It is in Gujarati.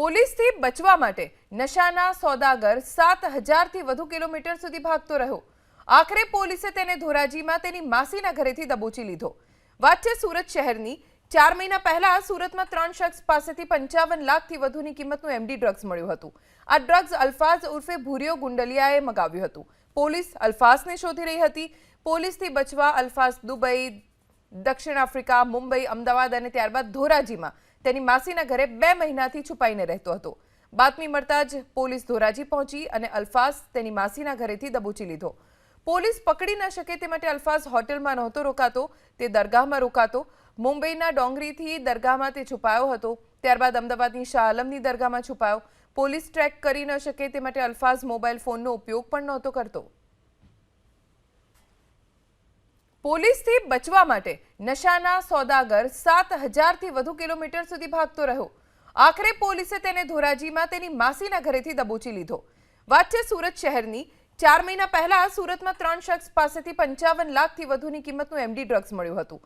પોલીસથી બચવા માટે નશાના સોદાગર 7,000થી વધુ કિલોમીટર સુધી ભાગતો રહ્યો। આખરે પોલીસે તેને ધોરાજીમાં તેની માસીના ઘરેથી દબોચી લીધો। વાત છે સુરત શહેરની। 4 મહિના પહેલા સુરતમાં 3 શખ્સ પાસેથી 55 લાખથી વધુની કિંમતનું એમડી ડ્રગ્સ મળ્યું હતું। આ ડ્રગ્સ અલ્ફાઝ ઉર્ફે ભૂરિયો ગુંડલિયાએ મગાવ્યું હતું। પોલીસ અલ્ફાઝને શોધી રહી હતી। પોલીસથી બચવા અલ્ફાઝ દુબઈ, દક્ષિણ આફ્રિકા, મુંબઈ, અમદાવાદ અને ત્યારબાદ ધોરાજીમાં તેની માસીના ઘરે 2 મહિનાથી છુપાઈને રહેતો હતો। બાતમી મળતા જ પોલીસ ધોરાજી પહોંચી અને અલ્ફાઝ તેની માસીના ઘરેથી દબોચી લીધો। પોલીસ પકડી ન શકે તે માટે અલ્ફાઝ હોટેલમાં નહોતો રોકાતો, તે દરગાહમાં રોકાતો। મુંબઈના ડોંગરીથી દરગાહમાં તે છુપાયો હતો, ત્યારબાદ અમદાવાદની શાહ આલમની દરગાહમાં છુપાયો। પોલીસ ટ્રેક કરી ન શકે તે માટે અલ્ફાઝ મોબાઈલ ફોનનો ઉપયોગ પણ નહોતો કરતો। પોલીસથી બચવા માટે નશાના સોદાગર 7,000થી વધુ કિલોમીટર સુધી ભાગતો રહ્યો। આખરે પોલીસે તેને ધોરાજીમાં તેની માસીના ઘરેથી દબોચી લીધો। વાત છે સુરત શહેરની। 4 મહિના પહેલા સુરતમાં 3 શખ્સ પાસેથી 55 લાખથી વધુની કિંમતનું એમડી ડ્રગ્સ મળ્યું હતું।